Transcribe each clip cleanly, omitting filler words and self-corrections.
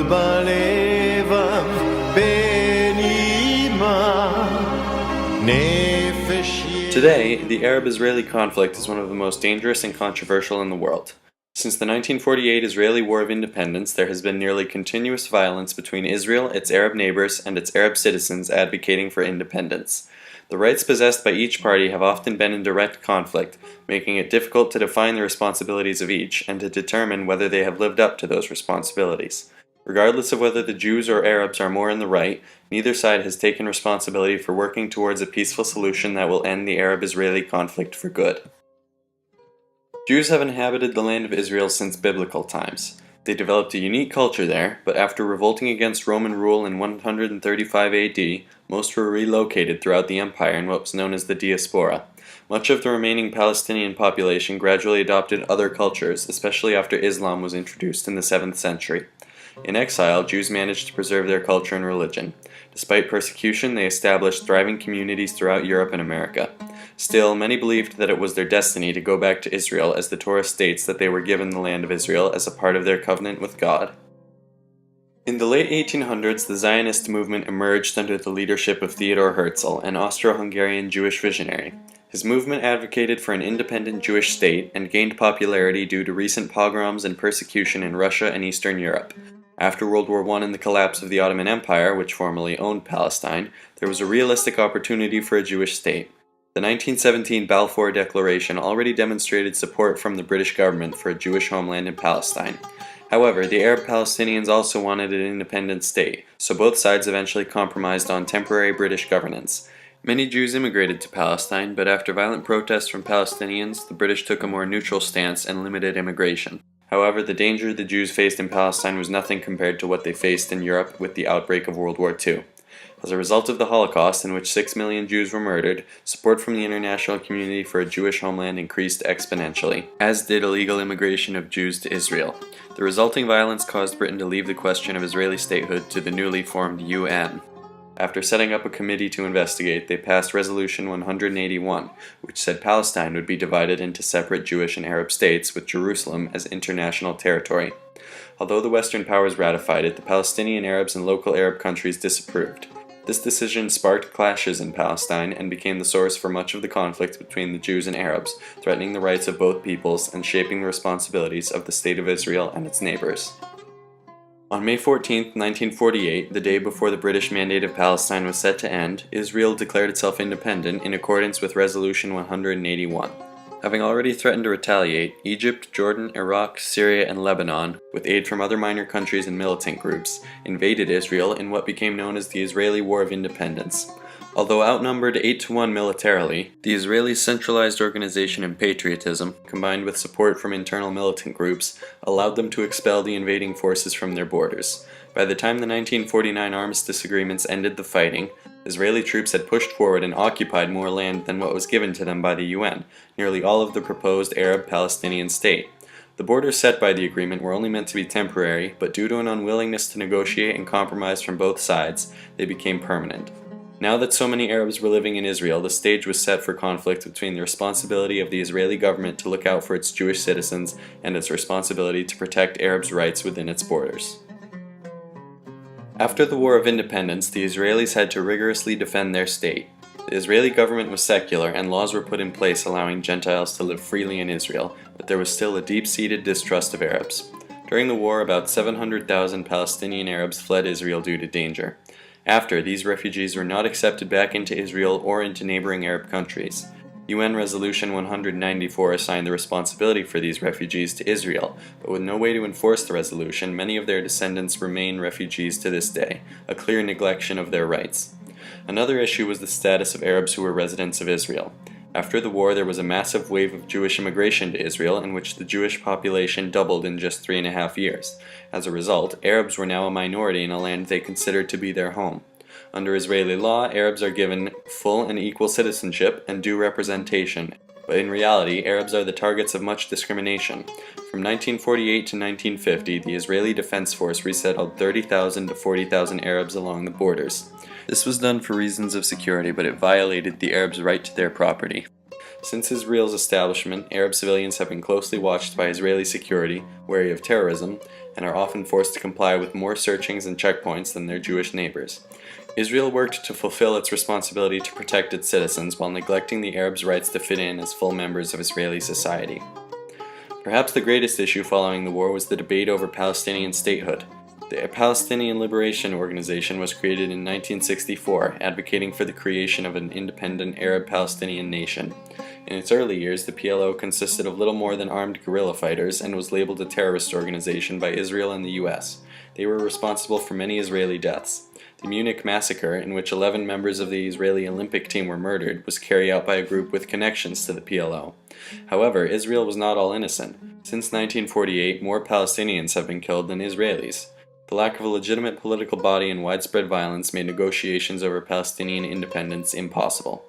balevam benima nefesh. Today, the Arab-Israeli conflict is one of the most dangerous and controversial in the world. Since the 1948 Israeli War of Independence, there has been nearly continuous violence between Israel, its Arab neighbors, and its Arab citizens advocating for independence. The rights possessed by each party have often been in direct conflict, making it difficult to define the responsibilities of each and to determine whether they have lived up to those responsibilities. Regardless of whether the Jews or Arabs are more in the right, neither side has taken responsibility for working towards a peaceful solution that will end the Arab-Israeli conflict for good. Jews have inhabited the land of Israel since biblical times. They developed a unique culture there, but after revolting against Roman rule in 135 AD, most were relocated throughout the empire in what was known as the diaspora. Much of the remaining Palestinian population gradually adopted other cultures, especially after Islam was introduced in the 7th century. In exile, Jews managed to preserve their culture and religion. Despite persecution, they established thriving communities throughout Europe and America. Still, many believed that it was their destiny to go back to Israel, as the Torah states that they were given the land of Israel as a part of their covenant with God. In the late 1800s, the Zionist movement emerged under the leadership of Theodor Herzl, an Austro-Hungarian Jewish visionary. His movement advocated for an independent Jewish state and gained popularity due to recent pogroms and persecution in Russia and Eastern Europe. After World War I and the collapse of the Ottoman Empire, which formerly owned Palestine, there was a realistic opportunity for a Jewish state. The 1917 Balfour Declaration already demonstrated support from the British government for a Jewish homeland in Palestine. However, the Arab Palestinians also wanted an independent state, so both sides eventually compromised on temporary British governance. Many Jews immigrated to Palestine, but after violent protests from Palestinians, the British took a more neutral stance and limited immigration. However, the danger the Jews faced in Palestine was nothing compared to what they faced in Europe with the outbreak of World War II. As a result of the Holocaust, in which 6 million Jews were murdered, support from the international community for a Jewish homeland increased exponentially, as did illegal immigration of Jews to Israel. The resulting violence caused Britain to leave the question of Israeli statehood to the newly formed UN. After setting up a committee to investigate, they passed Resolution 181, which said Palestine would be divided into separate Jewish and Arab states, with Jerusalem as international territory. Although the Western powers ratified it, the Palestinian Arabs and local Arab countries disapproved. This decision sparked clashes in Palestine and became the source for much of the conflict between the Jews and Arabs, threatening the rights of both peoples and shaping the responsibilities of the State of Israel and its neighbors. On May 14, 1948, the day before the British Mandate of Palestine was set to end, Israel declared itself independent in accordance with Resolution 181. Having already threatened to retaliate, Egypt, Jordan, Iraq, Syria, and Lebanon, with aid from other minor countries and militant groups, invaded Israel in what became known as the Israeli War of Independence. Although outnumbered 8-1 militarily, the Israelis' centralized organization and patriotism, combined with support from internal militant groups, allowed them to expel the invading forces from their borders. By the time the 1949 armistice agreements ended the fighting, Israeli troops had pushed forward and occupied more land than what was given to them by the UN, nearly all of the proposed Arab-Palestinian state. The borders set by the agreement were only meant to be temporary, but due to an unwillingness to negotiate and compromise from both sides, they became permanent. Now that so many Arabs were living in Israel, the stage was set for conflict between the responsibility of the Israeli government to look out for its Jewish citizens and its responsibility to protect Arabs' rights within its borders. After the War of Independence, the Israelis had to rigorously defend their state. The Israeli government was secular and laws were put in place allowing Gentiles to live freely in Israel, but there was still a deep-seated distrust of Arabs. During the war, about 700,000 Palestinian Arabs fled Israel due to danger. After, these refugees were not accepted back into Israel or into neighboring Arab countries. UN Resolution 194 assigned the responsibility for these refugees to Israel, but with no way to enforce the resolution, many of their descendants remain refugees to this day, a clear neglection of their rights. Another issue was the status of Arabs who were residents of Israel. After the war, there was a massive wave of Jewish immigration to Israel, in which the Jewish population doubled in just 3.5 years. As a result, Arabs were now a minority in a land they considered to be their home. Under Israeli law, Arabs are given full and equal citizenship and due representation, but in reality, Arabs are the targets of much discrimination. From 1948 to 1950, the Israeli Defense Force resettled 30,000 to 40,000 Arabs along the borders. This was done for reasons of security, but it violated the Arabs' right to their property. Since Israel's establishment, Arab civilians have been closely watched by Israeli security, wary of terrorism, and are often forced to comply with more searchings and checkpoints than their Jewish neighbors. Israel worked to fulfill its responsibility to protect its citizens while neglecting the Arabs' rights to fit in as full members of Israeli society. Perhaps the greatest issue following the war was the debate over Palestinian statehood. The Palestinian Liberation Organization was created in 1964, advocating for the creation of an independent Arab-Palestinian nation. In its early years, the PLO consisted of little more than armed guerrilla fighters and was labeled a terrorist organization by Israel and the US. They were responsible for many Israeli deaths. The Munich massacre, in which 11 members of the Israeli Olympic team were murdered, was carried out by a group with connections to the PLO. However, Israel was not all innocent. Since 1948, more Palestinians have been killed than Israelis. The lack of a legitimate political body and widespread violence made negotiations over Palestinian independence impossible.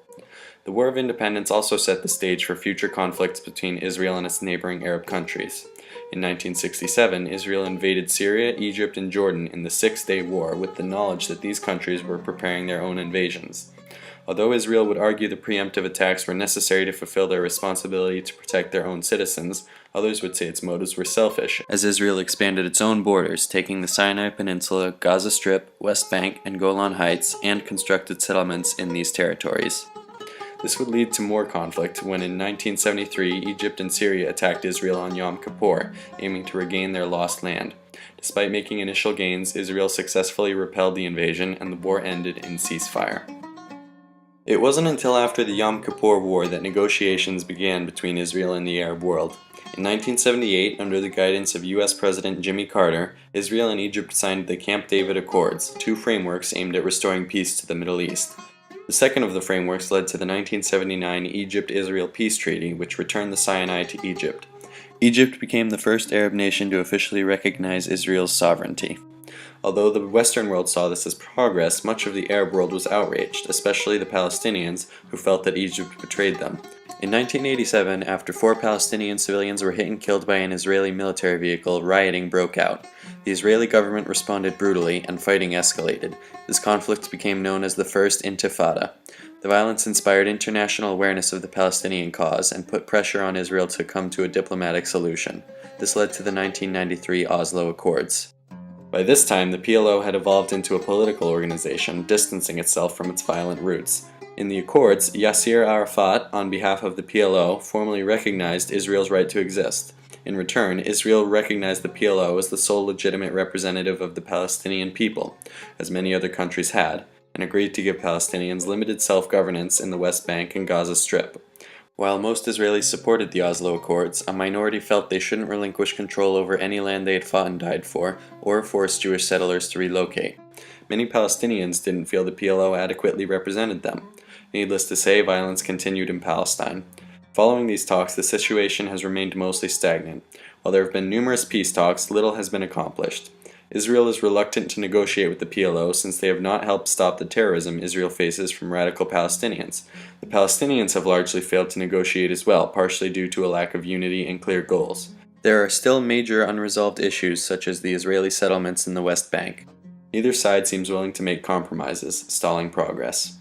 The War of Independence also set the stage for future conflicts between Israel and its neighboring Arab countries. In 1967, Israel invaded Syria, Egypt, and Jordan in the Six-Day War with the knowledge that these countries were preparing their own invasions. Although Israel would argue the preemptive attacks were necessary to fulfill their responsibility to protect their own citizens, others would say its motives were selfish, as Israel expanded its own borders, taking the Sinai Peninsula, Gaza Strip, West Bank, and Golan Heights, and constructed settlements in these territories. This would lead to more conflict when in 1973 Egypt and Syria attacked Israel on Yom Kippur, aiming to regain their lost land. Despite making initial gains, Israel successfully repelled the invasion and the war ended in ceasefire. It wasn't until after the Yom Kippur War that negotiations began between Israel and the Arab world. In 1978, under the guidance of US President Jimmy Carter, Israel and Egypt signed the Camp David Accords, two frameworks aimed at restoring peace to the Middle East. The second of the frameworks led to the 1979 Egypt-Israel Peace Treaty, which returned the Sinai to Egypt. Egypt became the first Arab nation to officially recognize Israel's sovereignty. Although the Western world saw this as progress, much of the Arab world was outraged, especially the Palestinians, who felt that Egypt betrayed them. In 1987, after 4 Palestinian civilians were hit and killed by an Israeli military vehicle, rioting broke out. The Israeli government responded brutally, and fighting escalated. This conflict became known as the First Intifada. The violence inspired international awareness of the Palestinian cause and put pressure on Israel to come to a diplomatic solution. This led to the 1993 Oslo Accords. By this time, the PLO had evolved into a political organization, distancing itself from its violent roots. In the Accords, Yasser Arafat, on behalf of the PLO, formally recognized Israel's right to exist. In return, Israel recognized the PLO as the sole legitimate representative of the Palestinian people, as many other countries had, and agreed to give Palestinians limited self-governance in the West Bank and Gaza Strip. While most Israelis supported the Oslo Accords, a minority felt they shouldn't relinquish control over any land they had fought and died for, or force Jewish settlers to relocate. Many Palestinians didn't feel the PLO adequately represented them. Needless to say, violence continued in Palestine. Following these talks, the situation has remained mostly stagnant. While there have been numerous peace talks, little has been accomplished. Israel is reluctant to negotiate with the PLO since they have not helped stop the terrorism Israel faces from radical Palestinians. The Palestinians have largely failed to negotiate as well, partially due to a lack of unity and clear goals. There are still major unresolved issues such as the Israeli settlements in the West Bank. Neither side seems willing to make compromises, stalling progress.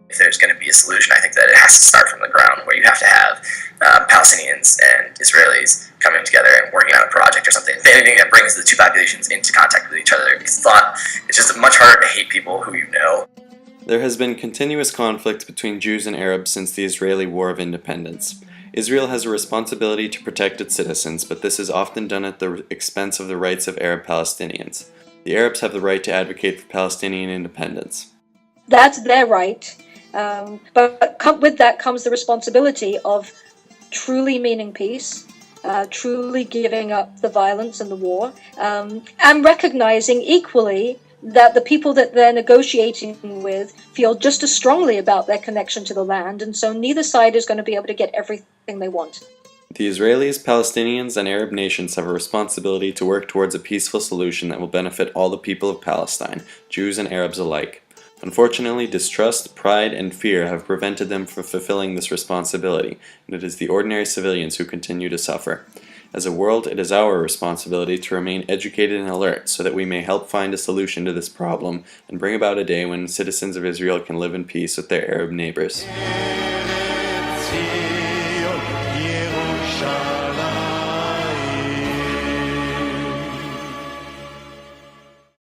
If there's going to be a solution, I think that it has to start from the ground, where you have to have Palestinians and Israelis coming together and working on a project or something. Anything that brings the two populations into contact with each other. Because it's just much harder to hate people who you know. There has been continuous conflict between Jews and Arabs since the Israeli War of Independence. Israel has a responsibility to protect its citizens, but this is often done at the expense of the rights of Arab Palestinians. The Arabs have the right to advocate for Palestinian independence. That's their right. But with that comes the responsibility of truly meaning peace, truly giving up the violence and the war, and recognizing equally that the people that they're negotiating with feel just as strongly about their connection to the land, and so neither side is going to be able to get everything they want. The Israelis, Palestinians, and Arab nations have a responsibility to work towards a peaceful solution that will benefit all the people of Palestine, Jews and Arabs alike. Unfortunately, distrust, pride, and fear have prevented them from fulfilling this responsibility, and it is the ordinary civilians who continue to suffer. As a world, it is our responsibility to remain educated and alert so that we may help find a solution to this problem and bring about a day when citizens of Israel can live in peace with their Arab neighbors.